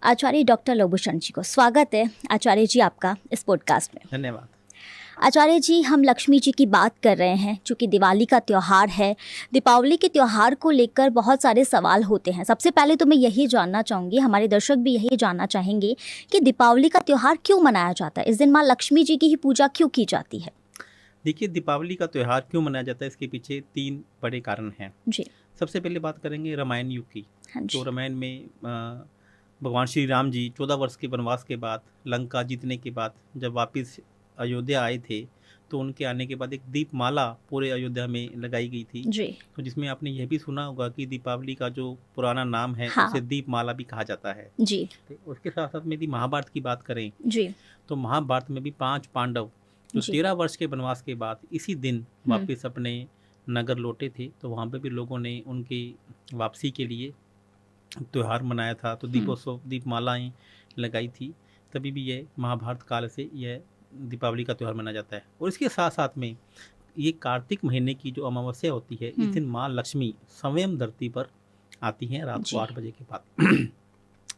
आचार्य doctor लोबुशरण जी को स्वागत है आचार्य जी आपका इस पॉडकास्ट में। धन्यवाद। आचार्य जी, हम लक्ष्मी जी की बात कर रहे हैं। चूँकि दिवाली का त्यौहार है, दीपावली के त्यौहार को लेकर बहुत सारे सवाल होते हैं। सबसे पहले तो मैं यही जानना चाहूँगी, हमारे दर्शक भी यही जानना चाहेंगे कि दीपावली का त्यौहार क्यों मनाया जाता है? इस दिन माँ लक्ष्मी जी की ही पूजा क्यों की जाती है? देखिए, दीपावली का त्यौहार क्यों मनाया जाता है, इसके पीछे 3 बड़े कारण हैं। जी। सबसे पहले बात करेंगे रामायण युग की। हाँ तो जी। रामायण में भगवान श्री राम जी 14 वर्ष के वनवास के बाद, लंका जीतने के बाद जब वापस अयोध्या आए थे, तो उनके आने के बाद एक दीपमाला पूरे अयोध्या में लगाई गई थी। जी। तो जिसमें आपने यह भी सुना होगा कि दीपावली का जो पुराना नाम है हाँ। उसे दीपमाला भी कहा जाता है। जी। तो उसके साथ साथ में यदि महाभारत की बात करें, जी। तो महाभारत में भी 5 पांडव जो जी। 13 वर्ष के वनवास के बाद इसी दिन वापस अपने नगर लौटे थे, तो वहाँ पे भी लोगों ने उनकी वापसी के लिए त्यौहार मनाया था। तो दीपोत्सव, दीपमालाएं लगाई थी। तभी भी यह महाभारत काल से यह दीपावली का त्यौहार मनाया जाता है। और इसके साथ साथ में ये कार्तिक महीने की जो अमावस्या होती है, इस दिन माँ लक्ष्मी स्वयं धरती पर आती हैं रात को 8 बजे के बाद।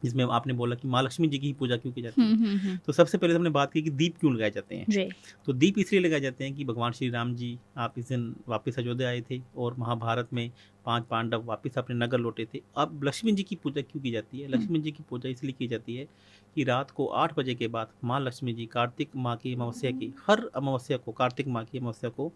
जिसमें आपने बोला कि माँ लक्ष्मी जी की पूजा क्यों की जाती है। तो सबसे पहले हमने बात की कि दीप क्यों लगाए जाते हैं। जी। तो दीप इसलिए लगाए जाते हैं कि भगवान श्री राम जी आप इस दिन वापस अयोध्या आए थे और महाभारत में 5 पांडव वापस अपने नगर लौटे थे। अब लक्ष्मी जी की पूजा क्यों की जाती है? लक्ष्मी जी की पूजा इसलिए की जाती है कि रात को 8 बजे के बाद माँ लक्ष्मी जी कार्तिक माँ की अमावस्या की, हर अमावस्या को, कार्तिक माँ की अमावस्या को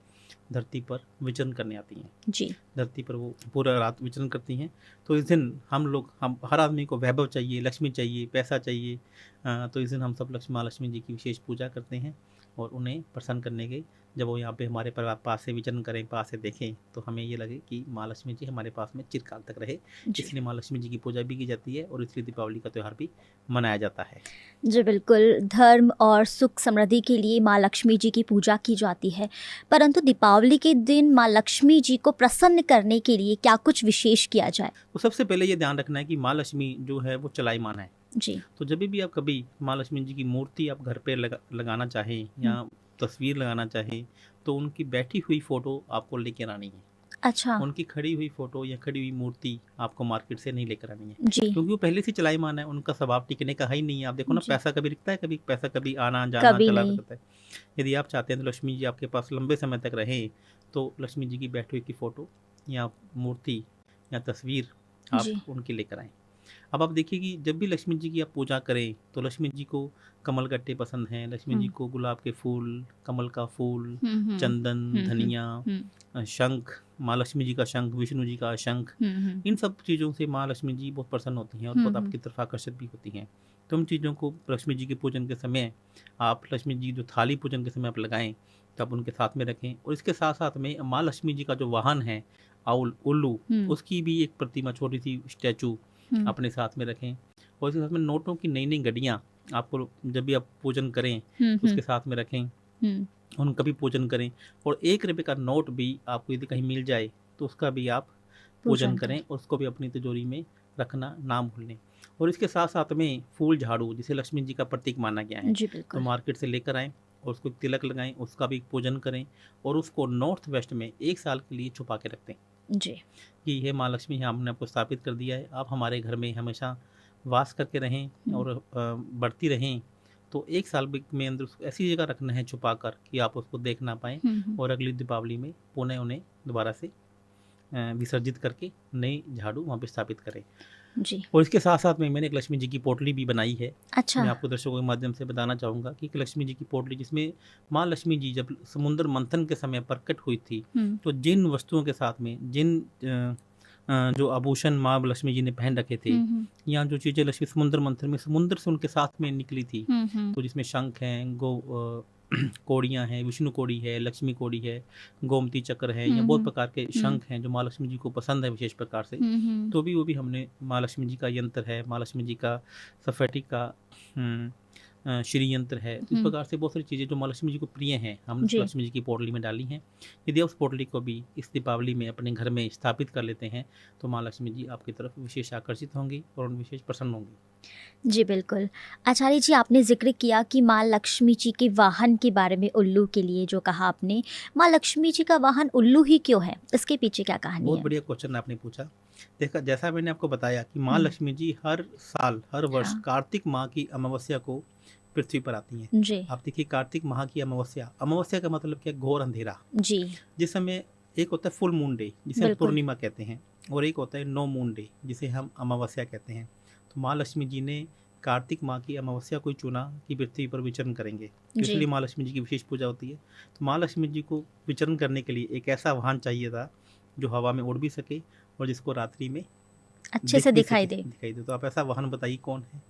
धरती पर विचरण करने आती हैं। जी। धरती पर वो पूरा रात विचरण करती हैं। तो इस दिन हम हर आदमी को वैभव चाहिए, लक्ष्मी चाहिए, पैसा चाहिए। तो इस दिन हम सब माँ लक्ष्मी जी की विशेष पूजा करते हैं और उन्हें प्रसन्न करने के, जब वो यहाँ पे हमारे पास से विचरण करें, पास से देखें, तो हमें ये लगे कि माँ लक्ष्मी जी हमारे पास में चिरकाल तक रहे। इसलिए माँ लक्ष्मी जी की पूजा भी की जाती है और इसलिए दीपावली का त्यौहार भी मनाया जाता है। जी बिल्कुल, धर्म और सुख समृद्धि के लिए माँ लक्ष्मी जी की पूजा की जाती है। परंतु दीपावली के दिन माँ लक्ष्मी जी को प्रसन्न करने के लिए क्या कुछ विशेष किया जाए? तो सबसे पहले ये ध्यान रखना है कि माँ लक्ष्मी जो है वो चलायमान है। जी। तो जब भी आप कभी माँ लक्ष्मी जी की मूर्ति आप घर पे लगाना चाहें या तस्वीर लगाना चाहें, तो उनकी बैठी हुई फोटो आपको लेकर आनी है। अच्छा। उनकी खड़ी हुई फोटो या खड़ी हुई मूर्ति आपको मार्केट से नहीं लेकर आनी है, जी। क्योंकि वो पहले से चलायमान है, उनका स्वभाव टिकने का है ही नहीं है। आप देखो ना, जी। पैसा कभी रुकता है, कभी पैसा कभी आना जाना कभी चला नहीं। करता है। यदि आप चाहते हैं तो लक्ष्मी जी आपके पास लंबे समय तक रहें, तो लक्ष्मी जी की बैठी हुई की फोटो या मूर्ति या तस्वीर आप जी। उनकी लेकर आएँ। अब आप देखिए कि जब भी लक्ष्मी जी की आप पूजा करें, तो लक्ष्मी जी को कमल गट्टे पसंद हैं, लक्ष्मी जी को गुलाब के फूल, कमल का फूल, चंदन, धनिया, शंख, माँ लक्ष्मी जी का शंख, विष्णु जी का शंख, इन सब चीज़ों से माँ लक्ष्मी जी बहुत प्रसन्न होती हैं और बहुत आपकी तरफ आकर्षित भी होती हैं। तो उन चीज़ों को लक्ष्मी जी के पूजन के समय आप, लक्ष्मी जी जो थाली पूजन के समय आप लगाएं, तो आप उनके साथ में रखें। और इसके साथ साथ में माँ लक्ष्मी जी का जो वाहन है आउल, उल्लू, उसकी भी एक प्रतिमा, छोटी सी स्टैचू अपने साथ में रखें। और इसके साथ में नोटों की नई नई गड्डियाँ आपको जब भी आप पूजन करें उसके साथ में रखें, उनका भी पूजन करें। और 1 रुपये का नोट भी आपको यदि कहीं मिल जाए तो उसका भी आप पूजन करें और उसको भी अपनी तिजोरी में रखना ना भूलें। और इसके साथ साथ में फूल झाड़ू, जिसे लक्ष्मी जी का प्रतीक माना गया है, तो मार्केट से लेकर आएँ और उसको तिलक लगाएं, उसका भी पूजन करें और उसको नॉर्थ वेस्ट में 1 साल के लिए छुपा के रखते हैं जी। कि ये माँ लक्ष्मी है, हमने आपको स्थापित कर दिया है, आप हमारे घर में हमेशा वास करके रहें और बढ़ती रहें। तो 1 साल में अंदर उसको ऐसी जगह रखना है छुपा कर कि आप उसको देख ना पाएँ और अगली दीपावली में पुनः उन्हें दोबारा से विसर्जित करके नई झाड़ू वहाँ पे स्थापित करें। जी। और इसके साथ साथ में मैंने एक लक्ष्मी जी की पोटली भी बनाई है। अच्छा। मैं आपको दर्शकों के माध्यम से बताना चाहूँगा कि एक लक्ष्मी जी की पोटली, जिसमें माँ लक्ष्मी जी जब समुद्र मंथन के समय प्रकट हुई थी, तो जिन वस्तुओं के साथ में, जो आभूषण माँ लक्ष्मी जी ने पहन रखे थे या जो चीज़ें लक्ष्मी समुद्र मंथन में समुद्र से उनके साथ में निकली थी, तो जिसमें शंख हैं, कोड़ियाँ हैं, विष्णु कोड़ी है, लक्ष्मी कोड़ी है, गोमती चक्र है, या बहुत प्रकार के शंख हैं जो माँ लक्ष्मी जी को पसंद है विशेष प्रकार से। तो भी वो भी हमने, माँ लक्ष्मी जी का यंत्र है, माँ लक्ष्मी जी का सफेटी का श्री यंत्र है, इस प्रकार से बहुत सारी चीज़ें जो माँ लक्ष्मी जी को प्रिय हैं, हमने लक्ष्मी जी की पोटली में डाली हैं। यदि आप उस पोटली को भी इस दीपावली में अपने घर में स्थापित कर लेते हैं, तो माँ लक्ष्मी जी आपकी तरफ विशेष आकर्षित होंगी और उन विशेष प्रसन्न होंगी। जी बिल्कुल। आचार्य जी, आपने जिक्र किया कि माँ लक्ष्मी जी के वाहन के बारे में, उल्लू के लिए जो कहा आपने, माँ लक्ष्मी जी का वाहन उल्लू ही क्यों है, इसके पीछे क्या कहानी है? बहुत बढ़िया क्वेश्चन आपने पूछा। देखा, जैसा मैंने आपको बताया कि माँ लक्ष्मी जी हर साल हर वर्ष हाँ। कार्तिक माह की अमावस्या को पृथ्वी पर आती हैं। जी आप देखिए, कार्तिक माह की अमावस्या, अमावस्या का मतलब क्या, घोर अंधेरा। जी जिस समय एक होता है फुल मून डे जिसे हम बिल्कुल पूर्णिमा कहते हैं, और एक होता है नो मून डे जिसे हम अमावस्या कहते हैं। तो माँ लक्ष्मी जी ने कार्तिक माह की अमावस्या को चुना कि पृथ्वी पर विचरण करेंगे, तो जी इसलिए माँ लक्ष्मी जी की विशेष पूजा होती है। तो माँ लक्ष्मी जी को विचरण करने के लिए एक ऐसा वाहन चाहिए था जो हवा में उड़ भी सके और जिसको रात्रि में अच्छे दिख से भी दिखाई सके, दे। दिखाई दे। तो आप ऐसा वाहन बताइए कौन है?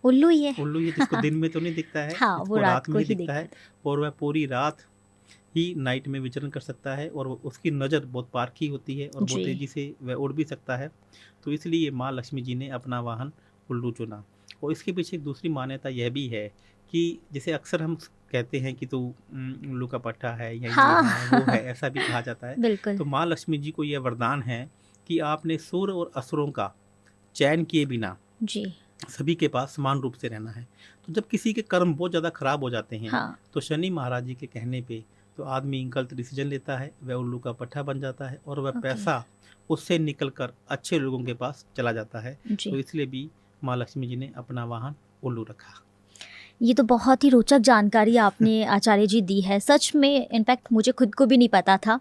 उल्लू ही है। उल्लू, ये जिसको दिन में तो नहीं दिखता है, हाँ, वो जिसको रात रात को में ही ही दिखता है, दिखता है। और वह पूरी रात ही नाइट में विचरण कर सकता है, और उसकी नज़र बहुत पारखी होती है और बहुत जी तेज़ी से वह उड़ भी सकता है। तो इसलिए माँ लक्ष्मी जी ने अपना वाहन उल्लू चुना। और इसके पीछे एक दूसरी मान्यता यह भी है कि जैसे अक्सर हम कहते हैं कि तू उल्लू का पट्टा है या ये हाँ है वो है, ऐसा भी कहा जाता है। बिल्कुल तो माँ लक्ष्मी जी को यह वरदान है कि आपने सुर और असुरों का चयन किए बिना जी सभी के पास समान रूप से रहना है। तो जब किसी के कर्म बहुत ज़्यादा खराब हो जाते हैं, हाँ तो शनि महाराज जी के कहने पे तो आदमी गलत डिसीजन लेता है, वह उल्लू का पट्टा बन जाता है और वह ओके पैसा उससे निकल कर अच्छे लोगों के पास चला जाता है। तो जी इसलिए भी माँ लक्ष्मी जी ने अपना वाहन उल्लू रखा। ये तो बहुत ही रोचक जानकारी आपने आचार्य जी दी है। सच में इनफैक्ट मुझे खुद को भी नहीं पता था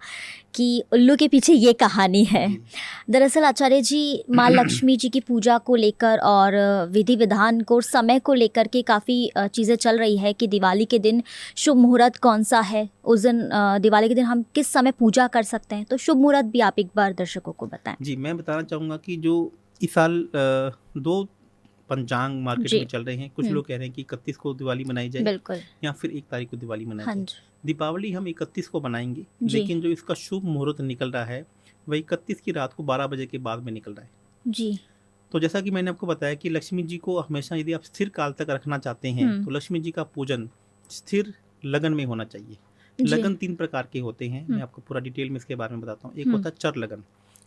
कि उल्लू के पीछे ये कहानी है। जी। दरअसल आचार्य जी, माँ लक्ष्मी जी की पूजा को लेकर और विधि विधान को, समय को लेकर के काफ़ी चीज़ें चल रही है कि दिवाली के दिन शुभ मुहूर्त कौन सा है, उस दिन दिवाली के दिन हम किस समय पूजा कर सकते हैं। तो शुभ मुहूर्त भी आप एक बार दर्शकों को बताएं। जी, मैं बताना चाहूँगा कि जो इस साल 2 पंचांग मार्केट जी में चल रहे हैं। कुछ लोग कह रहे हैं कि 31 को दिवाली मनाई जाए बिल्कुल। या फिर 1 तारीख को दिवाली मनाई हाँ जाए। जी दीपावली हम 31 को मनाएंगे, जी लेकिन जो इसका शुभ मुहूर्त निकल रहा है वह 31 की रात को 12 बजे के बाद में निकल रहा है। जी तो जैसा कि मैंने आपको बताया कि लक्ष्मी जी को हमेशा यदि आप स्थिर काल तक रखना चाहते हैं तो लक्ष्मी जी का पूजन स्थिर लगन में होना चाहिए। जी लगन 3 प्रकार के होते हैं, मैं आपको पूरा डिटेल में इसके बारे में बताता हूँ। एक होता है चर लगन।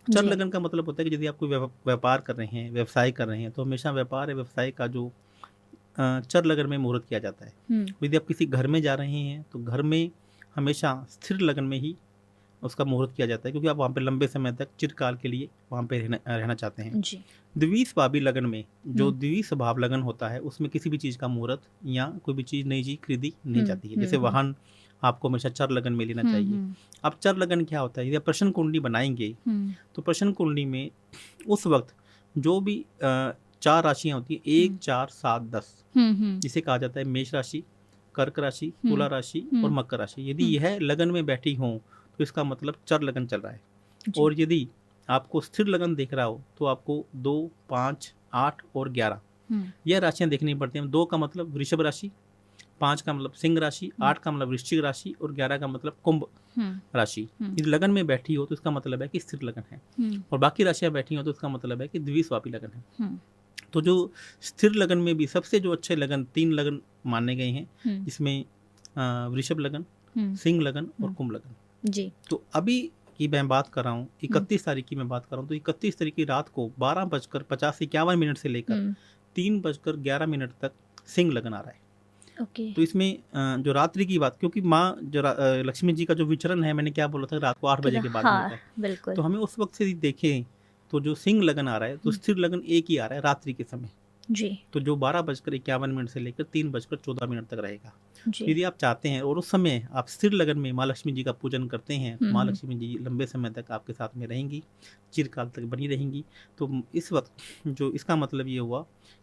चर जी लगन का मतलब होता है कि यदि आप कोई व्यापार कर रहे हैं, व्यवसाय कर रहे हैं, तो हमेशा व्यापार या व्यवसाय का जो चर लगन में मुहूर्त किया जाता है। यदि आप किसी घर में जा रहे हैं तो घर में हमेशा स्थिर लगन में ही उसका मुहूर्त किया जाता है, क्योंकि आप वहाँ पे लंबे समय तक चिरकाल के लिए वहाँ पे रहना चाहते हैं। जी द्विस्वाभी लगन में, जो द्विस्वभाव लगन होता है, उसमें किसी भी चीज़ का मुहूर्त या कोई भी चीज़, नई चीज़ खरीदी नहीं जाती है। जैसे वाहन आपको हमेशा चर लगन में लेना चाहिए। अब चर लगन क्या होता है? यदि आप प्रश्न कुंडली बनाएंगे तो प्रश्न कुंडली में उस वक्त जो भी 4 राशियाँ होती हैं, 1, 4, 7, 10, जिसे कहा जाता है मेष राशि, कर्क राशि, तुला राशि और मकर राशि, यदि यह लगन में बैठी हों तो इसका मतलब चर लगन चल रहा है। और यदि आपको स्थिर लगन देख रहा हो तो आपको 2, 5, 8 और 11 यह राशियां देखनी पड़ती हैं। 2 का मतलब वृषभ राशि, 5 का मतलब सिंह राशि, 8 का मतलब वृश्चिक राशि और 11 का मतलब कुंभ राशि। यदि लगन में बैठी हो तो इसका मतलब है कि स्थिर लगन है, और बाकी राशियां बैठी हो तो इसका मतलब है कि द्विस्वापी लगन है। तो जो स्थिर लगन में भी सबसे जो अच्छे लगन 3 लगन माने गए हैं, जिसमें वृषभ लगन, सिंह लगन और कुंभ लगन। जी तो अभी की मैं बात कर रहा हूँ, 31 तारीख की मैं बात कर रहा हूँ, तो 31 तारीख की रात को 12:50-51 से लेकर 3:11 तक सिंह लगन आ रहा है। ओके तो इसमें जो रात्रि की बात, क्योंकि माँ जो लक्ष्मी जी का जो विचरण है, मैंने क्या बोला था, रात को 8 बजे के बाद में होता है। बिल्कुल तो हमें उस वक्त से देखें तो जो सिंह लगन आ रहा है, तो स्थिर लगन एक ही आ रहा है रात्रि के समय। जी तो जो 12:51 से लेकर 3:14 तक रहेगा। जी यदि आप चाहते हैं और उस समय आप स्थिर लगन में माँ लक्ष्मी जी का पूजन करते हैं, तो माँ लक्ष्मी जी लंबे समय तक आपके साथ में रहेंगी, चिरकाल तक बनी रहेंगी। तो इस वक्त जो इसका मतलब ये हुआ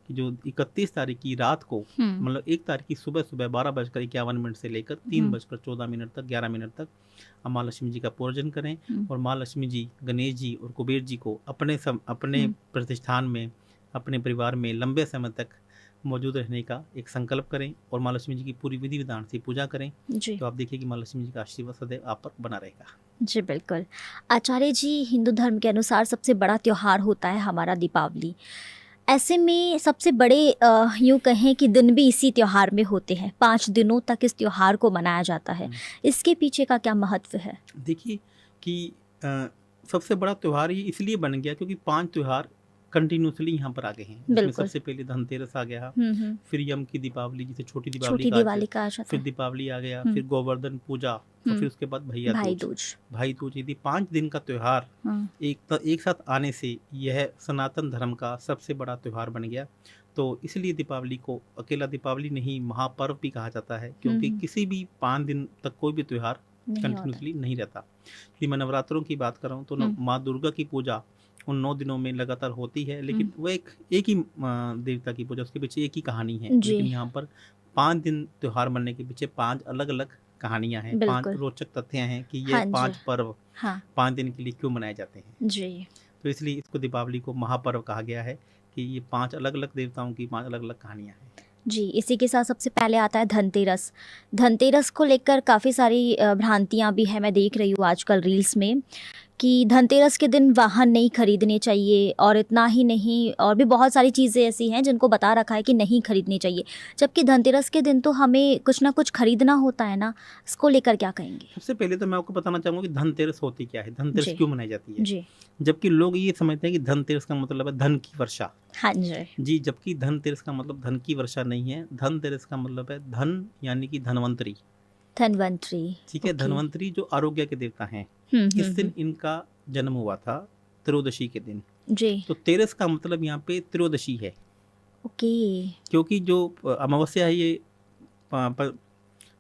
कि जो 31 तारीख की रात को, मतलब 1 तारीख की सुबह 12:51 से लेकर 3:14 तक 11 तक आप माँ लक्ष्मी जी का पूजन करें, और माँ लक्ष्मी जी, गणेश जी और कुबेर जी को अपने प्रतिष्ठान में, अपने परिवार में लंबे समय तक मौजूद रहने का एक संकल्प करें और माँ लक्ष्मी जी की पूरी विधि विधान से पूजा करें। जी तो आप देखिए कि माँ लक्ष्मी जी का आशीर्वाद सदैव आप पर बना रहेगा। जी बिल्कुल। आचार्य जी, हिंदू धर्म के अनुसार सबसे बड़ा त्यौहार होता है हमारा दीपावली। ऐसे में सबसे बड़े यूँ कहें कि दिन भी इसी त्यौहार में होते हैं। 5 दिनों तक इस त्यौहार को मनाया जाता है। इसके पीछे का क्या महत्व है? देखिए कि सबसे बड़ा त्यौहार ये इसलिए बन गया क्योंकि 5 त्यौहार कंटिन्यूसली यहाँ पर आ गए हैं, जिसमें बिल्कुल। सबसे पहले धनतेरस आ गया, हम्म। फिर यम की दीपावली जिसे छोटी छोटी दीपावली दिवाली कहा जाता फिर है। दीपावली आ गया, हम्म। फिर गोवर्धन पूजा, और हम्म। फिर उसके बाद भैया भाई दूज। दूज। भाई दूज, यदि 5 दिन का त्यौहार एक साथ आने से यह सनातन धर्म का सबसे बड़ा त्यौहार बन गया। तो इसलिए दीपावली को अकेला दीपावली नहीं, महापर्व भी कहा जाता है, क्योंकि किसी भी 5 दिन तक कोई भी त्यौहार नहीं होता। कंटिन्यूसली नहीं रहता। यदि मैं नवरात्रों की बात करूँ तो माँ दुर्गा की पूजा उन 9 दिनों में लगातार होती है, लेकिन वो एक ही देवता की पूजा, उसके पीछे एक ही कहानी है। जी। लेकिन यहाँ पर 5 दिन त्यौहार बनने के पीछे 5 अलग अलग कहानियां हैं, 5 बिल्कुल। रोचक तथ्य हैं कि ये हाँ जी। 5 पर्व हाँ 5 दिन के लिए क्यों मनाए जाते हैं। जी। तो इसलिए इसको दीपावली को महापर्व कहा गया है कि ये 5 अलग अलग देवताओं की 5 अलग अलग कहानियां हैं। जी, इसी के साथ सबसे पहले आता है धनतेरस। धनतेरस को लेकर काफ़ी सारी भ्रांतियाँ भी हैं, मैं देख रही हूँ आजकल रील्स में कि धनतेरस के दिन वाहन नहीं खरीदने चाहिए, और इतना ही नहीं, और भी बहुत सारी चीज़ें ऐसी हैं जिनको बता रखा है कि नहीं खरीदनी चाहिए, जबकि धनतेरस के दिन तो हमें कुछ ना कुछ खरीदना होता है ना। इसको लेकर क्या कहेंगे? सबसे पहले तो मैं आपको बताना चाहूँगा कि धनतेरस होती क्या है, धनतेरस जी। क्यों मनाई जाती है। जी। जबकि लोग ये समझते हैं कि धनतेरस का मतलब है धन की वर्षा। हाँ जी। जी, जबकि धनतेरस का मतलब धन की वर्षा नहीं है। धनतेरस का मतलब है धन, यानी कि धनवंतरी। धनवंतरी। ठीक है, ओके। धनवंतरी जो आरोग्य के देवता हैं। इस दिन इनका जन्म हुआ था त्रयोदशी के दिन। जी। तो तेरस का मतलब यहाँ पे त्रयोदशी है, ओके। क्योंकि जो अमावस्या है ये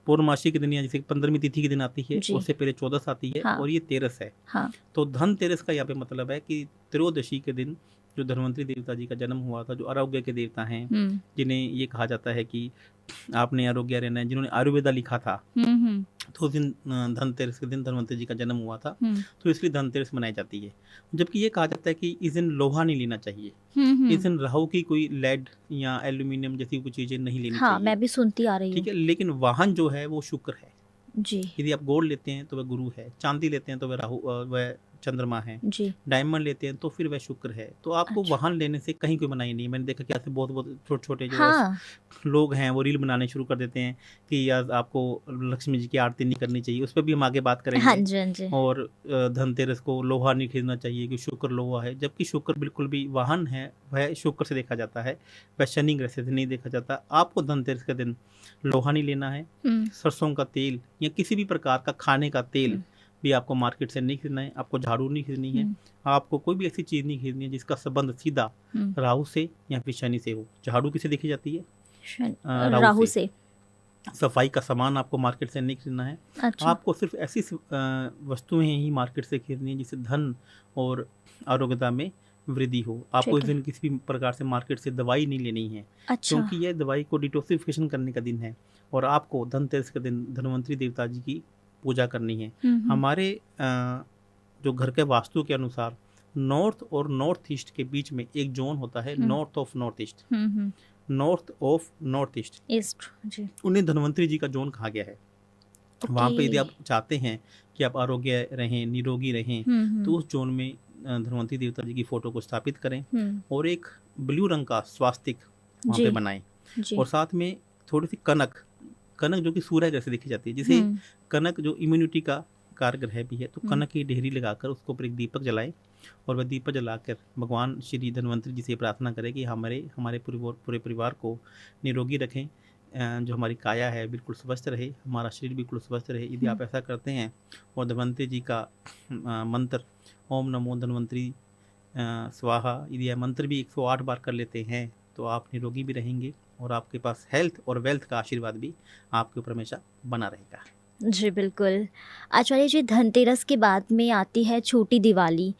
पूर्णमासी के दिन, या जैसे 15वीं तिथि के दिन आती है, जी। उससे पहले 14 आती है। हाँ। और ये तेरस है। हाँ। तो धनतेरस का यहाँ पे मतलब है कि त्रयोदशी के दिन जो धन्वंतरी देवता जी का जन्म हुआ था, जो आरोग्य के देवता हैं, जिन्हें ये कहा जाता है कि आपने आरोग्य रहना है, जिन्होंने आयुर्वेदा लिखा था, तो उस दिन धनतेरस के दिन धन्वंतरी जी का जन्म हुआ था, तो इसलिए धनतेरस मनाई जाती है। जबकि ये कहा जाता है कि इस दिन लोहा नहीं लेना चाहिए, इस दिन राहु की कोई लेड या एल्यूमिनियम जैसी कोई चीजें नहीं लेनी हाँ, चाहिए। मैं भी सुनती आ रही हूँ। ठीक है, लेकिन वाहन जो है वो शुक्र है। जी। यदि आप गोल्ड लेते हैं तो वह गुरु है, चांदी लेते हैं तो वह राहु वह चंद्रमा है, जी। डायमंड लेते हैं तो फिर वह शुक्र है। तो आपको अच्छा। वाहन लेने से कहीं कोई मनाही नहीं है। मैंने देखा कि ऐसे बहुत बहुत छोटे छोटे जो हाँ। लोग हैं वो रील बनाने शुरू कर देते हैं कि यार आपको लक्ष्मी जी की आरती नहीं करनी चाहिए, उस पर भी हम आगे बात हाँ करेंगे। जी। हाँ जी। और धनतेरस को लोहा नहीं खरीदना चाहिए कि शुक्र लोहा है, जबकि शुक्र बिल्कुल भी वाहन है, वह शुक्र से देखा जाता है, वह शनि ग्रह से नहीं देखा जाता। आपको धनतेरस के दिन लोहा नहीं लेना है, सरसों का तेल या किसी भी प्रकार का खाने का तेल भी आपको मार्केट से नहीं खरीदना है, आपको झाड़ू नहीं खरीदनी है, आपको कोई भी ऐसी चीज़ नहीं खरीदनी है जिसका संबंध सीधा राहु से या फिर शनि से हो। झाड़ू किसे देखी जाती है? राहु से। सफाई का सामान आपको मार्केट से नहीं खरीदना है। अच्छा। आपको सिर्फ ऐसी वस्तुएं ही मार्केट से खरीदनी है जिससे धन और आरोग्यता में वृद्धि हो। आपको इस दिन किसी भी प्रकार से मार्केट से दवाई नहीं लेनी है। अच्छा। क्योंकि यह दवाई को डिटॉक्सिफिकेशन करने का दिन है, और आपको धनतेरस के दिन धन्वंतरी देवता जी की पूजा करनी है। हमारे जो घर के वास्तु के अनुसार नॉर्थ और नॉर्थ ईस्ट के बीच में एक जोन होता है, north of north east, north of north east जी। उन्हें धन्वंतरी जी का जोन कहा गया है। वहाँ पे यदि आप चाहते हैं कि आप आरोग्य रहें, निरोगी रहें, तो उस जोन में धन्वंतरी देवता जी की फोटो को स्थापित करें और एक ब्लू रंग का स्वास्तिक वहाँ पे बनाएं। और साथ में थोड़ी सी कनक जो कि सूर्य जैसे देखी जाती है, जिसे कनक जो इम्यूनिटी का कारगर भी है, तो कनक की ढेरी लगाकर उसको ऊपर एक दीपक जलाएं, और वह दीपक जलाकर भगवान श्री धन्वंतरी जी से प्रार्थना करें कि हमारे पूरे परिवार को निरोगी रखें, जो हमारी काया है बिल्कुल स्वस्थ रहे, हमारा शरीर बिल्कुल स्वस्थ रहे। यदि आप ऐसा करते हैं और धन्वंतरी जी का मंत्र ओम नमो धन्वंतरी स्वाहा, यदि यह मंत्र भी 108 बार कर लेते हैं, तो आप निरोगी भी रहेंगे और आपके पास हेल्थ और वेल्थ का आशीर्वाद भी आपके ऊपर हमेशा बना रहेगा। जी बिल्कुल। आचार्य जी, धनतेरस के बाद में आती है छोटी दिवाली,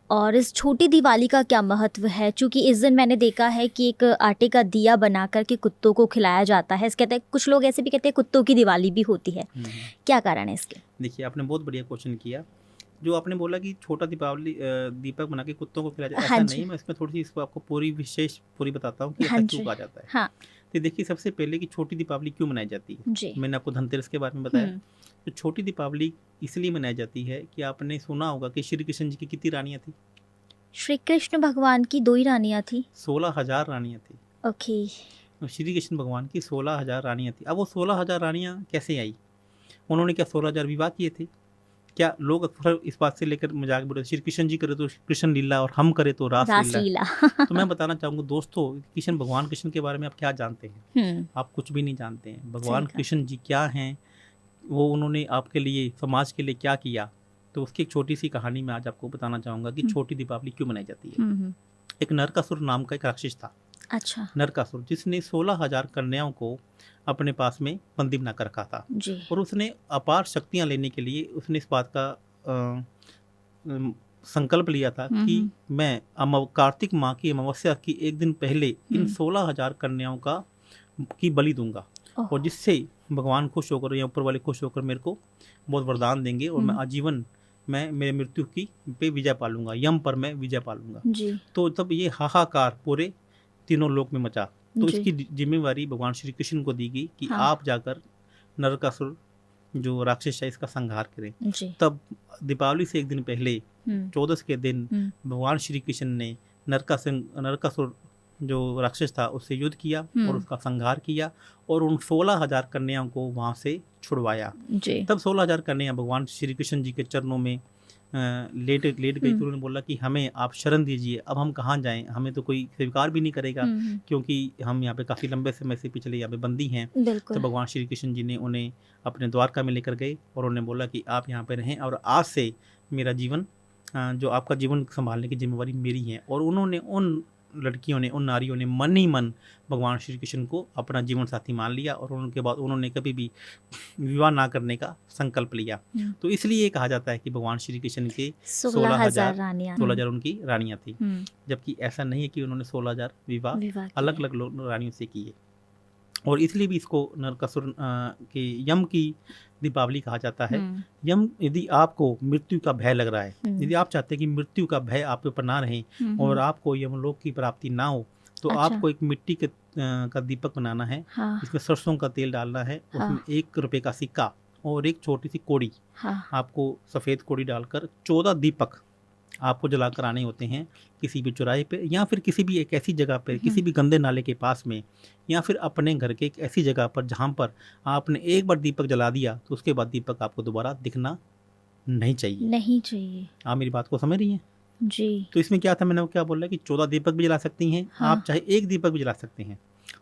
और इस छोटी दिवाली का क्या महत्व है? चूँकि इस दिन मैंने देखा है कि एक आटे का दिया बना कर के कुत्तों को खिलाया जाता है। कहते हैं, कुछ लोग ऐसे भी कहते हैं कुत्तों की दिवाली भी होती है। क्या कारण है इसके? देखिए, आपने बहुत बढ़िया क्वेश्चन किया। जो आपने बोला कि छोटा दीपक बना के कुत्तों को खिलाया जाता है, ऐसा नहीं। मैं इसमें थोड़ी सी इसको आपको पूरी बताता हूँ कि ऐसा क्यों कहा जाता है। हाँ। तो देखिए, सबसे पहले कि छोटी दीपावली क्यों मनाई जाती है। जी। मैंने आपको धनतेरस के बारे में बताया। तो छोटी दीपावली इसलिए मनाई जाती है कि आपने सुना होगा कि श्री कृष्ण जी की कितनी रानियाँ थी? श्री कृष्ण भगवान की 2 ही रानियाँ थी। 16,000 रानियाँ थी। ओके। श्री कृष्ण भगवान की 16,000 रानियाँ थी। अब वो 16,000 रानियाँ कैसे आई? उन्होंने क्या 16,000 विवाह किए थे? क्या लोग अक्सर इस बात से लेकर मजाक बोलते हैं, श्री कृष्ण जी करे तो कृष्ण लीला और हम करे तो रास लीला। तो मैं बताना चाहूँगा दोस्तों, भगवान कृष्ण के बारे में आप क्या जानते हैं? आप कुछ भी नहीं जानते हैं। भगवान कृष्ण जी क्या हैं, वो उन्होंने आपके लिए, समाज के लिए क्या किया, तो उसकी एक छोटी सी कहानी मैं आज आपको बताना चाहूँगा कि छोटी दीपावली क्यों मनाई जाती है। एक नरकासुर नाम का एक राक्षस था। अच्छा। नरकासुर, जिसने 16,000 कन्याओं को अपने पास में बंदी बना कर रखा था जी। और उसने अपार शक्तियां लेने के लिए उसने इस बात का संकल्प लिया था कि मैं कार्तिक माह की अमावस्या की एक दिन पहले इन 16,000 कन्याओं की बलि दूंगा और जिससे भगवान खुश होकर या ऊपर वाले खुश होकर मेरे को बहुत वरदान देंगे और मैं आजीवन मेरे मृत्यु की पे विजय पालूंगा, यम पर मैं विजय पालूंगा जी। तो तब ये हाहाकार पूरे तीनों लोक में मचा। तो इसकी जिम्मेवारी भगवान श्री कृष्ण को दी गई कि आप जाकर नरकासुर जो राक्षस है इसका संहार करें। तब दीपावली से एक दिन पहले 14 के दिन भगवान श्री कृष्ण ने नरकासुर जो राक्षस था उससे युद्ध किया और उसका संहार किया और उन 16,000 कन्याओं को वहां से छुड़वाया। तब 16,000 कन्या भगवान श्री कृष्ण जी के चरणों में लेट गई। तो उन्होंने बोला कि हमें आप शरण दीजिए, अब हम कहाँ जाएं, हमें तो कोई स्वीकार भी नहीं करेगा क्योंकि हम यहाँ पे काफ़ी लंबे समय से पिछले यहाँ पे बंदी हैं। तो भगवान श्री कृष्ण जी ने उन्हें अपने द्वारका में लेकर गए और उन्होंने बोला कि आप यहाँ पे रहें और आज से मेरा जीवन, जो आपका जीवन संभालने की जिम्मेवारी मेरी है। और उन्होंने उन लड़कियों ने, उन नारियों ने मन ही मन भगवान श्री कृष्ण को अपना जीवन साथी मान लिया और उनके बाद उन्होंने कभी भी विवाह ना करने का संकल्प लिया। तो इसलिए कहा जाता है कि भगवान श्री कृष्ण के 16,000 उनकी रानियां थी, जबकि ऐसा नहीं है कि उन्होंने 16,000 विवाह अलग अलग रानियों से किए। और इसलिए भी इसको नरकासुर के यम की दीपावली कहा जाता है। यम, यदि आपको मृत्यु का भय लग रहा है, यदि आप चाहते हैं कि मृत्यु का भय आप ऊपर ना रहे और आपको यमलोक की प्राप्ति ना हो, तो आपको एक मिट्टी का दीपक बनाना है। इसमें सरसों का तेल डालना है, उसमें 1 रुपए का सिक्का और एक छोटी सी कोड़ी, आपको सफ़ेद कोड़ी डालकर 14 दीपक आपको जलाकर आने होते हैं किसी भी चौराहे पे या फिर किसी भी एक ऐसी जगह पे, किसी भी गंदे नाले के पास में या फिर अपने घर के एक ऐसी जगह पर जहाँ पर आपने एक बार दीपक जला दिया तो उसके बाद दीपक आपको दोबारा दिखना नहीं चाहिए। आप मेरी बात को समझ रही हैं जी। तो इसमें क्या था, मैंने क्या बोला कि 14 दीपक भी जला सकती हैं आप, चाहे एक दीपक भी जला सकते हैं।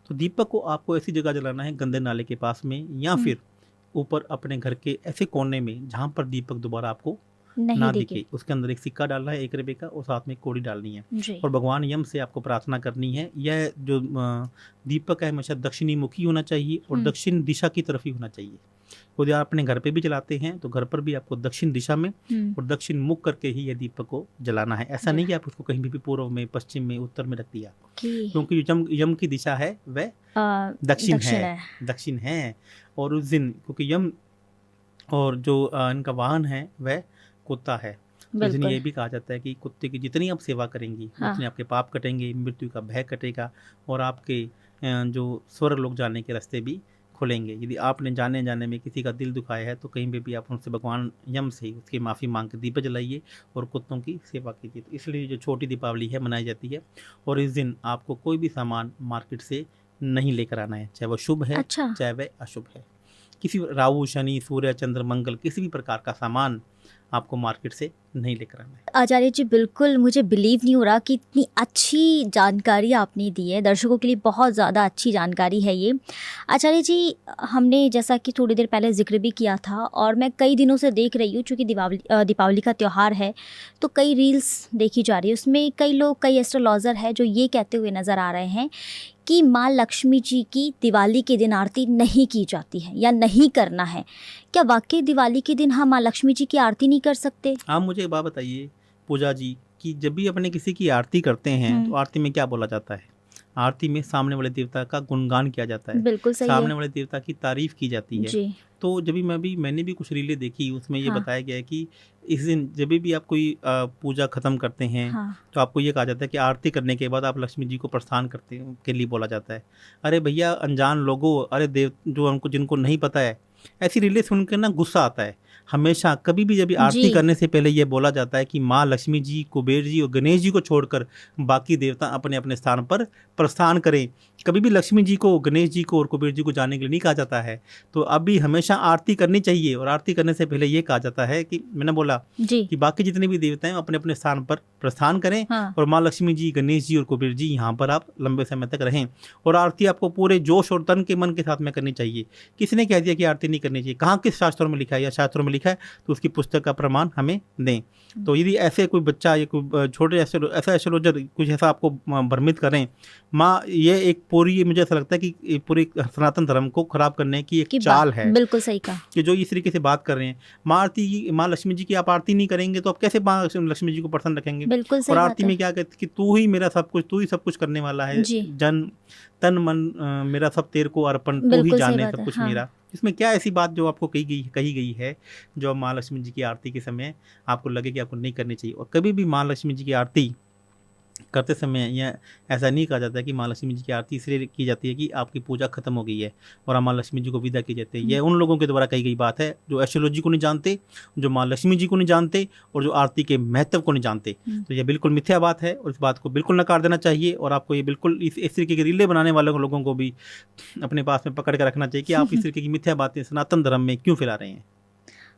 तो दीपक को आपको ऐसी जगह जलाना है गंदे नाले के पास में या फिर ऊपर अपने घर के ऐसे कोने में जहाँ पर दीपक दोबारा आपको ना दिखे। उसके अंदर एक सिक्का डालना है 1 रुपए का और साथ में कोड़ी डालनी है और भगवान यम से आपको प्रार्थना करनी है। यह जो दीपक है हमेशा दक्षिणी मुखी होना चाहिए और दक्षिण दिशा की तरफ ही होना चाहिए। यदि आप अपने घर पे भी जलाते हैं तो घर पर भी आपको दक्षिण दिशा में और दक्षिण मुख करके ही यह दीपक को जलाना है। ऐसा नहीं कि आप उसको कहीं भी पूर्व में, पश्चिम में, उत्तर में रख दिया, क्योंकि यम की दिशा है वह दक्षिण है। और उस दिन क्योंकि यम और जो इनका वाहन है वह कुत्ता है, तो इसलिए ये भी कहा जाता है कि कुत्ते की जितनी आप सेवा करेंगी उतने आपके पाप कटेंगे, मृत्यु का भय कटेगा और आपके जो स्वर्ग लोक जाने के रास्ते भी खुलेंगे। यदि आपने जाने में किसी का दिल दुखाया है तो कहीं पे भी आप उनसे भगवान यम से उसकी माफ़ी मांग के दीपक जलाइए और कुत्तों की सेवा कीजिए। तो इसलिए जो छोटी दीपावली है मनाई जाती है और इस दिन आपको कोई भी सामान मार्केट से नहीं लेकर आना है, चाहे वह शुभ है चाहे वह अशुभ है। किसी राहु, शनि, सूर्य, चंद्र, मंगल किसी भी प्रकार का सामान आपको मार्केट से नहीं लेकर आना है। आचार्य जी, बिल्कुल मुझे बिलीव नहीं हो रहा कि इतनी अच्छी जानकारी आपने दी है। दर्शकों के लिए बहुत ज़्यादा अच्छी जानकारी है ये। आचार्य जी, हमने जैसा कि थोड़ी देर पहले जिक्र भी किया था और मैं कई दिनों से देख रही हूँ, चूँकि दीपावली का त्यौहार है तो कई रील्स देखी जा रही है, उसमें कई एस्ट्रोलॉजर है जो ये कहते हुए नज़र आ रहे हैं कि माँ लक्ष्मी जी की दिवाली के दिन आरती नहीं की जाती है या नहीं करना है। क्या वाकई दिवाली के दिन हम माँ लक्ष्मी जी की आरती नहीं कर सकते? आप मुझे एक बात बताइए पूजा जी, कि जब भी अपने किसी की आरती करते हैं तो आरती में क्या बोला जाता है? आरती में सामने वाले देवता का गुणगान किया जाता है, बिल्कुल सही सामने है। वाले देवता की तारीफ की जाती है जी। तो जब भी मैंने भी कुछ रीलें देखी उसमें ये बताया गया है कि इस दिन जब भी आप कोई पूजा खत्म करते हैं तो आपको ये कहा जाता है कि आरती करने के बाद आप लक्ष्मी जी को प्रस्थान करते के लिए बोला जाता है। अरे भैया अनजान लोगों, अरे देव जो हमको जिनको नहीं पता है, ऐसी रीलें सुनकर ना गुस्सा आता है। हमेशा कभी भी जब आरती करने से पहले ये बोला जाता है कि माँ लक्ष्मी जी, कुबेर जी और गणेश जी को छोड़कर बाकी देवता अपने अपने स्थान पर प्रस्थान करें कभी भी लक्ष्मी जी को, गणेश जी को और कुबेर जी को जाने के लिए नहीं कहा जाता है। तो अभी हमेशा आरती करनी चाहिए, और आरती करने से पहले ये कहा जाता है कि मैंने बोला जी। कि बाकी जितने भी देवता हैं अपने अपने स्थान पर प्रस्थान करें, हाँ। और माँ लक्ष्मी जी, गणेश जी और कुबेर जी यहाँ पर आप लंबे समय तक रहें। और आरती आपको पूरे जोश और तन के मन के साथ में करनी चाहिए। किसने कह दिया कि आरती नहीं करनी चाहिए? कहाँ किस शास्त्रों में लिखा है? या शास्त्रों में लिखा है तो उसकी पुस्तक का प्रमाण हमें दें। तो यदि ऐसे कोई बच्चा या कोई छोटे ऐसा एस्ट्रोलॉजर कुछ ऐसा आपको भ्रमित करें, माँ ये एक पूरी, मुझे ऐसा लगता है कि ये पूरी सनातन धर्म को खराब करने की एक चाल है। बिल्कुल सही कहा कि जो इस तरीके से बात कर रहे हैं। माँ लक्ष्मी जी की आप आरती नहीं करेंगे तो आप कैसे माँ लक्ष्मी जी को प्रसन्न रखेंगे? बिल्कुल सही और बात आरती है। में क्या कहते कि तू ही मेरा सब कुछ, तू ही सब कुछ करने वाला है, जी। जन तन मन मेरा सब तेरे को अर्पण, तू ही बिल्कुल सही जाने बात सब है, कुछ हाँ। मेरा। इसमें क्या ऐसी बात जो आपको कही गई है जो माँ लक्ष्मी जी की आरती के समय आपको लगे कि आपको नहीं करनी चाहिए? और कभी भी माँ लक्ष्मी जी की आरती करते समय यह ऐसा नहीं कहा जाता है कि माँ लक्ष्मी जी की आरती इसलिए की जाती है कि आपकी पूजा खत्म हो गई है और आप माँ लक्ष्मी जी को विदा की जाती है। यह उन लोगों के द्वारा कही गई बात है जो एस्ट्रोलॉजी को नहीं जानते, जो माँ लक्ष्मी जी को नहीं जानते और जो आरती के महत्व को नहीं जानते। तो यह बिल्कुल मिथ्या बात है और इस बात को बिल्कुल नकार देना चाहिए। और आपको ये बिल्कुल इस तरीके की रीलें बनाने वाले लोगों को भी अपने पास में पकड़ कर रखना चाहिए कि आप इस तरीके की मिथ्या बातें सनातन धर्म में क्यों फैला रहे हैं।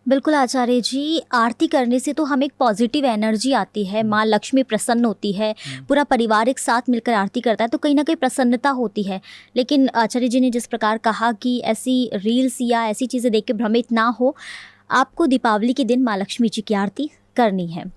बिल्कुल आचार्य जी, आरती करने से तो हमें एक पॉजिटिव एनर्जी आती है, माँ लक्ष्मी प्रसन्न होती है, पूरा परिवार एक साथ मिलकर आरती करता है तो कहीं ना कहीं प्रसन्नता होती है। लेकिन आचार्य जी ने जिस प्रकार कहा कि ऐसी रील्स या ऐसी चीज़ें देख के भ्रमित ना हो, आपको दीपावली के दिन माँ लक्ष्मी जी की आरती करनी है।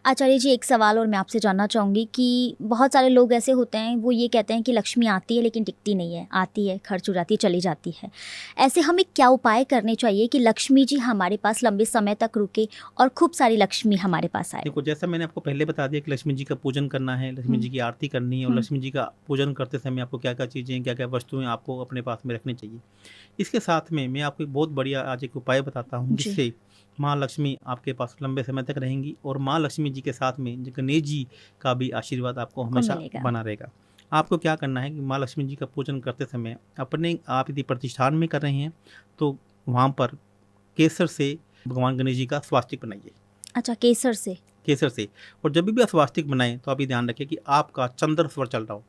आचार्य जी, एक सवाल और मैं आपसे जानना चाहूँगी कि बहुत सारे लोग ऐसे होते हैं, वो ये कहते हैं कि लक्ष्मी आती है लेकिन टिकती नहीं है, आती है, खर्च हो जाती है, चली जाती है। ऐसे हमें क्या उपाय करने चाहिए कि लक्ष्मी जी हमारे पास लंबे समय तक रुके और खूब सारी लक्ष्मी हमारे पास आए? देखो, जैसा मैंने आपको पहले बता दिया कि लक्ष्मी जी का पूजन करना है, लक्ष्मी जी की आरती करनी है, और लक्ष्मी जी का पूजन करते समय आपको क्या क्या चीज़ें, क्या क्या वस्तुएं आपको अपने पास में रखनी चाहिए। इसके साथ में मैं आपको एक बहुत बढ़िया आज एक उपाय बताता हूँ जिससे माँ लक्ष्मी आपके पास लंबे समय तक रहेंगी और माँ लक्ष्मी जी के साथ में गणेश जी का भी आशीर्वाद आपको हमेशा बना रहेगा। आपको क्या करना है कि माँ लक्ष्मी जी का पूजन करते समय अपने आप यदि प्रतिष्ठान में कर रहे हैं तो वहाँ पर केसर से भगवान गणेश जी का स्वास्तिक बनाइए। अच्छा, केसर से? केसर से। और जब भी आप स्वास्तिक बनाएं तो आप ये ध्यान रखें कि आपका चंद्र स्वर चल रहा हो।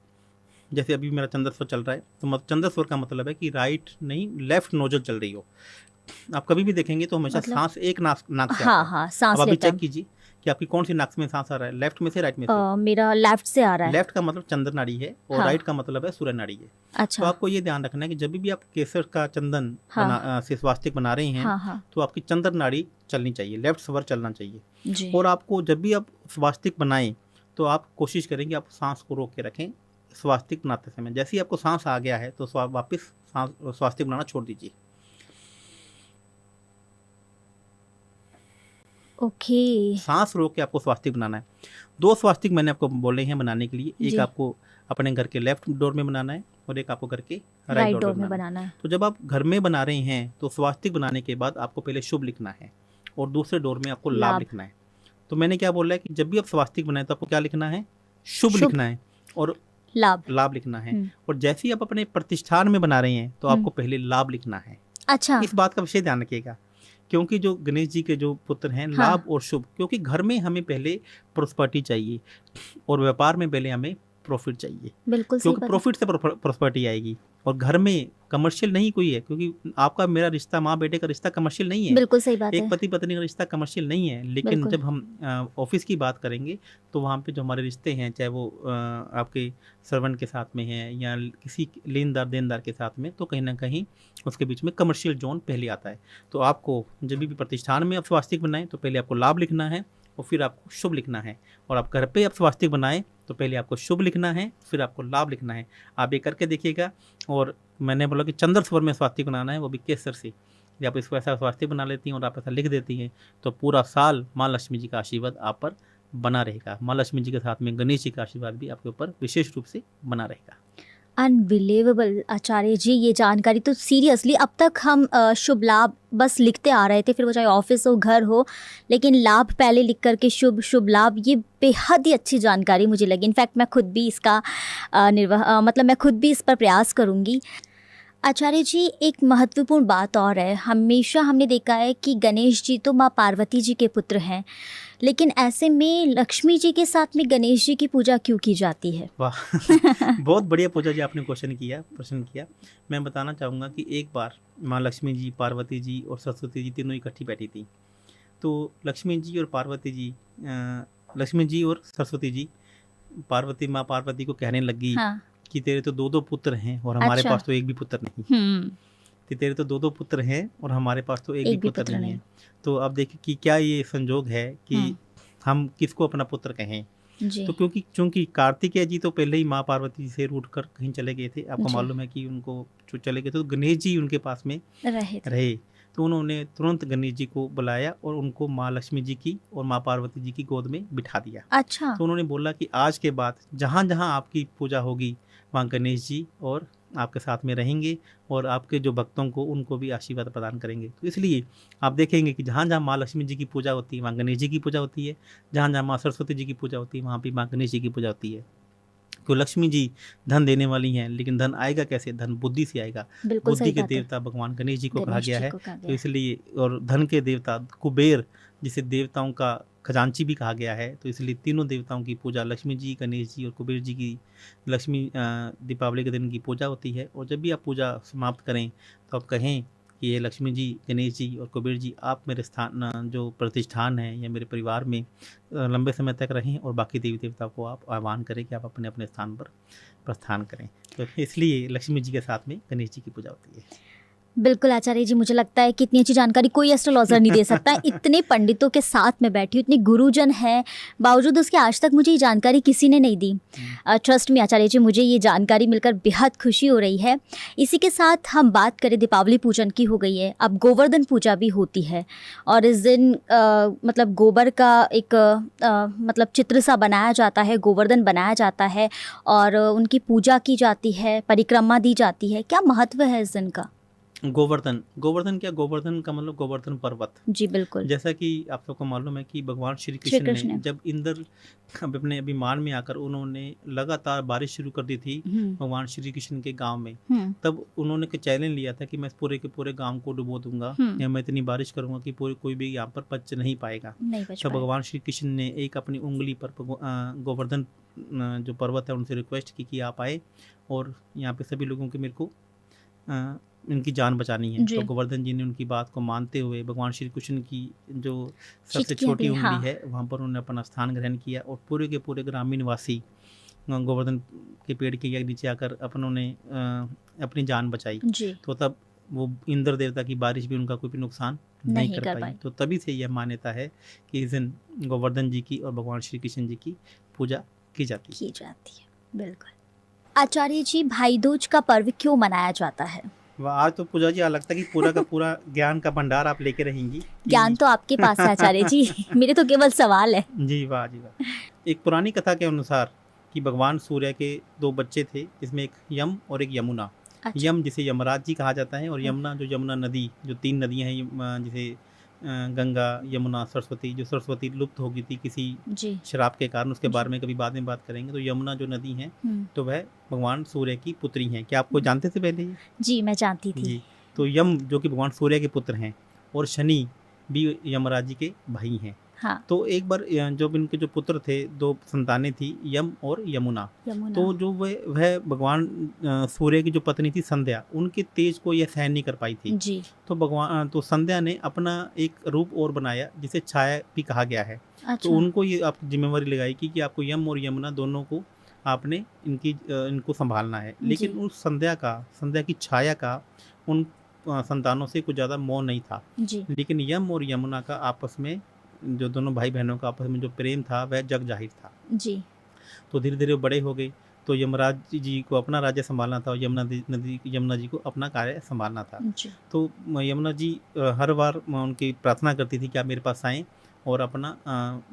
जैसे अभी मेरा चंद्र स्वर चल रहा है तो चंद्र स्वर का मतलब है कि राइट नहीं, लेफ्ट नोजल चल रही हो। आप कभी भी देखेंगे तो हमेशा सांस एक नाक से आता है। हाँ, सांस अब अभी चेक कीजिए कि आपकी कौन सी नाक में सांस आ रहा है, लेफ्ट में से राइट में से? मेरा लेफ्ट से आ रहा है। लेफ्ट का मतलब चंद्र नाड़ी है और राइट का मतलब है सूर्य नाड़ी है। अच्छा। तो आपको ये ध्यान रखना है कि जब भी आप केसर का चंदन से स्वास्तिक बना रहे हैं तो आपकी चंद्र नाड़ी चलनी चाहिए, लेफ्ट स्वर चलना चाहिए। और आपको जब भी आप स्वास्तिक बनाएं तो आप कोशिश करें कि आप सांस को रोक के रखें स्वास्तिक बनाते समय। जैसे ही आपको सांस आ गया है तो वापस स्वास्तिक बनाना छोड़ दीजिए। ओके। सांस रोक के आपको स्वास्तिक बनाना है। 2 स्वास्तिक मैंने आपको बोले हैं बनाने के लिए। एक आपको अपने घर के लेफ्ट डोर में बनाना है और एक आपको घर के राइट डोर में बनाना है। तो जब आप घर में बना रहे हैं तो स्वास्तिक बनाने के बाद आपको पहले शुभ लिखना है और दूसरे डोर में आपको लाभ लिखना है। तो मैंने क्या बोला है कि जब भी आप स्वास्तिक बनाए तो आपको क्या लिखना है? शुभ लिखना है और लाभ लिखना है। और जैसे ही आप अपने प्रतिष्ठान में बना रहे हैं तो आपको पहले लाभ लिखना है। अच्छा। इस बात का विशेष ध्यान रखिएगा क्योंकि जो गणेश जी के जो पुत्र हैं, लाभ और शुभ, क्योंकि घर में हमें पहले प्रोस्पर्टी चाहिए और व्यापार में पहले हमें प्रॉफिट चाहिए। बिल्कुल, क्योंकि प्रॉफिट से प्रोस्पर्टी आएगी। और घर में कमर्शियल नहीं कोई है, क्योंकि आपका मेरा रिश्ता, माँ बेटे का रिश्ता कमर्शियल नहीं है। बिल्कुल सही बात है। एक पति पत्नी का रिश्ता कमर्शियल नहीं है। लेकिन जब हम ऑफिस की बात करेंगे तो वहाँ पे जो हमारे रिश्ते हैं, चाहे वो आपके सर्वेंट के साथ में है या किसी लेनदार देनदार के साथ में, तो कहीं ना कहीं उसके बीच में कमर्शियल जोन पहले आता है। तो आपको जब भी प्रतिष्ठान में आप स्वास्तिक बनाएं तो पहले आपको लाभ लिखना है और फिर आपको शुभ लिखना है। और आप घर पे आप स्वास्तिक बनाएं तो पहले आपको शुभ लिखना है, फिर आपको लाभ लिखना है। आप ये करके देखिएगा। और मैंने बोला कि चंद्र स्वर में स्वास्तिक बनाना है, वो भी केसर से। यदि आप इसको ऐसा स्वास्तिक बना लेती हैं और आप ऐसा लिख देती हैं तो पूरा साल माँ लक्ष्मी जी का आशीर्वाद आप पर बना रहेगा। माँ लक्ष्मी जी के साथ में गणेश जी का आशीर्वाद भी आपके ऊपर विशेष रूप से बना रहेगा। अनबिलीवेबल आचार्य जी, ये जानकारी तो सीरियसली अब तक हम शुभ लाभ बस लिखते आ रहे थे, फिर वो चाहे ऑफिस हो घर हो, लेकिन लाभ पहले लिख करके शुभ लाभ, ये बेहद ही अच्छी जानकारी मुझे लगी। इनफैक्ट मैं खुद भी इसका मैं खुद भी इस पर प्रयास करूँगी। आचार्य जी, एक महत्वपूर्ण बात और है, हमेशा हमने देखा है कि गणेश जी तो माँ पार्वती जी के पुत्र हैं, लेकिन ऐसे में लक्ष्मी जी के साथ में गणेश जी की पूजा क्यों की जाती है? वाह बहुत बढ़िया पूजा जी आपने प्रश्न किया। मैं बताना चाहूँगा कि एक बार माँ लक्ष्मी जी, पार्वती जी और सरस्वती जी तीनों इकट्ठी बैठी थी। तो लक्ष्मी जी और पार्वती जी लक्ष्मी जी और सरस्वती जी माँ पार्वती को कहने लगी हाँ। कि तेरे तो दो पुत्र हैं और हमारे अच्छा। पास तो एक भी पुत्र नहीं। कि तेरे तो दो पुत्र हैं और हमारे पास तो एक भी पुत्र नहीं है। तो अब देखिए कि क्या ये संजोग है कि हम किसको अपना पुत्र कहें। जी। तो चूंकि कार्तिकेय जी तो पहले ही माँ पार्वती जी से रूठ कर कहीं चले गए थे, आपको मालूम है कि उनको चले गए थे, तो गणेश जी उनके पास में रहे। तो उन्होंने तुरंत गणेश जी को बुलाया और उनको माँ लक्ष्मी जी की और माँ पार्वती जी की गोद में बिठा दिया। अच्छा। तो उन्होंने बोला कि आज के बाद जहाँ जहाँ आपकी पूजा होगी वहाँ गणेश जी और आपके साथ में रहेंगे और आपके जो भक्तों को उनको भी आशीर्वाद प्रदान करेंगे। तो इसलिए आप देखेंगे कि जहाँ जहाँ माँ लक्ष्मी जी की पूजा होती है वहाँ गणेश जी की पूजा होती है, जहाँ जहाँ माँ सरस्वती जी की पूजा होती है वहाँ भी माँ गणेश जी की पूजा होती है। तो लक्ष्मी जी धन देने वाली हैं, लेकिन धन आएगा कैसे? धन बुद्धि से आएगा। बुद्धि के देवता भगवान गणेश जी को कहा गया है। तो इसलिए, और धन के देवता कुबेर, जिसे देवताओं का खजांची भी कहा गया है, तो इसलिए तीनों देवताओं की पूजा लक्ष्मी जी, गणेश जी और कुबेर जी की दीपावली के दिन की पूजा होती है। और जब भी आप पूजा समाप्त करें तो आप कहें कि ये लक्ष्मी जी, गणेश जी और कुबेर जी, आप मेरे स्थान जो प्रतिष्ठान है या मेरे परिवार में लंबे समय तक रहें, और बाकी देवी देवता को आप आह्वान करें कि आप अपने अपने स्थान पर प्रस्थान करें। तो इसलिए लक्ष्मी जी के साथ में गणेश जी की पूजा होती है। बिल्कुल आचार्य जी, मुझे लगता है कि इतनी अच्छी जानकारी कोई एस्ट्रोलॉजर नहीं दे सकता। इतने पंडितों के साथ में बैठी हूँ, इतने गुरुजन हैं, बावजूद उसके आज तक मुझे ये जानकारी किसी ने नहीं दी। ट्रस्ट में आचार्य जी, मुझे ये जानकारी मिलकर बेहद खुशी हो रही है। इसी के साथ हम बात करें, दीपावली पूजन की हो गई है, अब गोवर्धन पूजा भी होती है, और इस दिन मतलब गोबर का एक मतलब चित्र सा बनाया जाता है, गोवर्धन बनाया जाता है और उनकी पूजा की जाती है, परिक्रमा दी जाती है। क्या महत्व है इस दिन का? गोवर्धन क्या? गोवर्धन का मतलब गोवर्धन पर्वत। जी बिल्कुल। जैसा कि आप सबको मालूम है कि भगवान श्री कृष्ण ने जब इंद्र अपने अभिमान में आकर उन्होंने लगातार बारिश शुरू कर दी थी भगवान श्री कृष्ण के गांव में, तब उन्होंने चैलेंज लिया था कि मैं पूरे के पूरे गांव को डुबो दूंगा, या मैं इतनी बारिश करूंगा कि कोई भी यहाँ पर बच नहीं पाएगा। तब भगवान श्री कृष्ण ने एक अपनी उंगली पर गोवर्धन जो पर्वत है उनसे रिक्वेस्ट की कि आप आए और यहाँ पे सभी लोगों के मेरे को इनकी जान बचानी है। तो गोवर्धन जी ने उनकी बात को मानते हुए भगवान श्री कृष्ण की जो सबसे छोटी उंगली है वहाँ पर उन्होंने अपना स्थान ग्रहण किया, और पूरे के पूरे ग्रामीण वासी गोवर्धन के पेड़ के नीचे आकर अपनों अपनी जान बचाई। तो तब वो इंद्र देवता की बारिश भी उनका कोई भी नुकसान नहीं कर पाई। तो तभी से यह मान्यता है कि इस दिन गोवर्धन जी की और भगवान श्री कृष्ण जी की पूजा की जाती है। बिल्कुल। आचार्य जी, भाई दूज का पर्व क्यों मनाया जाता है? आज तो पूजा जी लगता है कि पूरा का पूरा ज्ञान का भंडार आप लेके रहेंगी। ज्ञान तो आपके पास है आचार्य जी, मेरे तो केवल सवाल है। जी वाह जी वाह। एक पुरानी कथा के अनुसार कि भगवान सूर्य के दो बच्चे थे, जिसमें एक यम और एक यमुना। अच्छा। यम जिसे यमराज जी कहा जाता है, और यमुना जो यमुना नदी, जो तीन नदियां हैं जिसे गंगा, यमुना, सरस्वती, जो सरस्वती लुप्त हो गई थी किसी श्राप के कारण, उसके बारे में कभी बाद में बात करेंगे। तो यमुना जो नदी है तो वह भगवान सूर्य की पुत्री हैं। क्या आपको जानते थे पहले ये? जी मैं जानती थी। जी, तो यम जो कि भगवान सूर्य के पुत्र हैं, और शनि भी यमराज जी के भाई हैं। हाँ। तो एक बार जब इनके जो पुत्र थे, दो संतानें थी, यम और यमुना। तो जो वह भगवान सूर्य की जो पत्नी थी संध्या, उनके तेज को यह सहन नहीं कर पाई थी। जी। तो संध्या ने अपना एक रूप और बनाया जिसे छाया भी कहा गया है। अच्छा। तो उनको ये आप जिम्मेवारी लगाई कि आपको यम और यमुना दोनों को आपने इनको संभालना है। लेकिन उस संध्या की छाया का उन संतानों से कुछ ज़्यादा मोह नहीं था। जी। लेकिन यम और यमुना का आपस में, जो दोनों भाई बहनों का आपस में जो प्रेम था वह जग जाहिर था। जी। तो धीरे धीरे बड़े हो गए, तो यमराज जी को अपना राज्य संभालना था और यमुना जी को अपना कार्य संभालना था। जी। तो यमुना जी हर बार उनकी प्रार्थना करती थी कि आप मेरे पास आएँ और अपना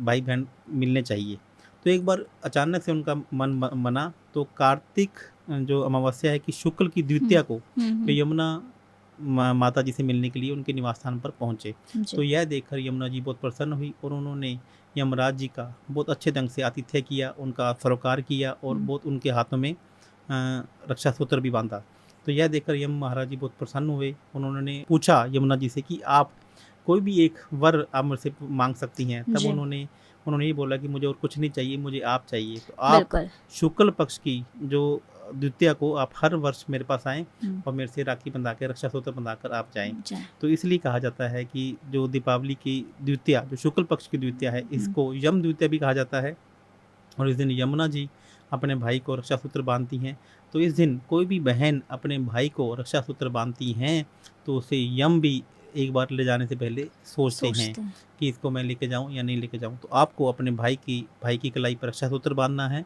भाई बहन मिलने चाहिए। तो एक बार अचानक से उनका मन बना, तो कार्तिक जो अमावस्या है कि शुक्ल की द्वितीया को यमुना माता जी से मिलने के लिए उनके निवास स्थान पर पहुंचे। तो यह देखकर यमुना जी बहुत प्रसन्न हुई और उन्होंने यमराज जी का बहुत अच्छे ढंग से आतिथ्य किया, उनका सरोकार किया और बहुत उनके हाथों में रक्षा सूत्र भी बांधा। तो यह देखकर यम महाराज जी बहुत प्रसन्न हुए। उन्होंने पूछा यमुना जी से कि आप कोई भी एक वर आप मुझसे मांग सकती हैं। तब जी। उन्होंने ये बोला कि मुझे और कुछ नहीं चाहिए, मुझे आप चाहिए। तो आप बिल्कुल। शुक्ल पक्ष की जो द्वितीया को आप हर वर्ष मेरे पास आएँ हम्म, और मेरे से राखी बंधा के रक्षा सूत्र बंधा कर आप जाएं। जाए। तो इसलिए कहा जाता है कि जो दीपावली की द्वितीया, जो शुक्ल पक्ष की द्वितीया है, इसको यम द्वितीया भी कहा जाता है। और इस दिन यमुना जी अपने भाई को रक्षा सूत्र बांधती हैं। तो इस दिन कोई भी बहन अपने भाई को रक्षा सूत्र बांधती हैं तो उसे यम भी एक बार ले जाने से पहले सोचते हैं कि इसको मैं लेके जाऊं या नहीं लेके जाऊं। तो आपको अपने भाई की कलाई पर रक्षा सूत्र बांधना है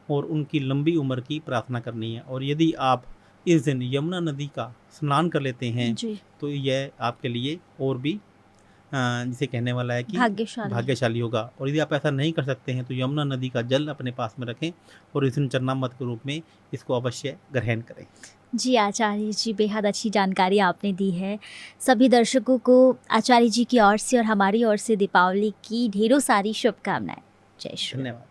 और उनकी लंबी उम्र की प्रार्थना करनी है। और यदि आप इस दिन यमुना नदी का स्नान कर लेते हैं जी। तो यह आपके लिए और भी जिसे कहने वाला है कि भाग्यशाली होगा। और यदि आप ऐसा नहीं कर सकते हैं तो यमुना नदी का जल अपने पास में रखें और इस दिन चरणामृत के रूप में इसको अवश्य ग्रहण करें। जी आचार्य जी, बेहद अच्छी जानकारी आपने दी है। सभी दर्शकों को आचार्य जी की ओर से और हमारी ओर से दीपावली की ढेरों सारी शुभकामनाएं। जय श्री राम। धन्यवाद।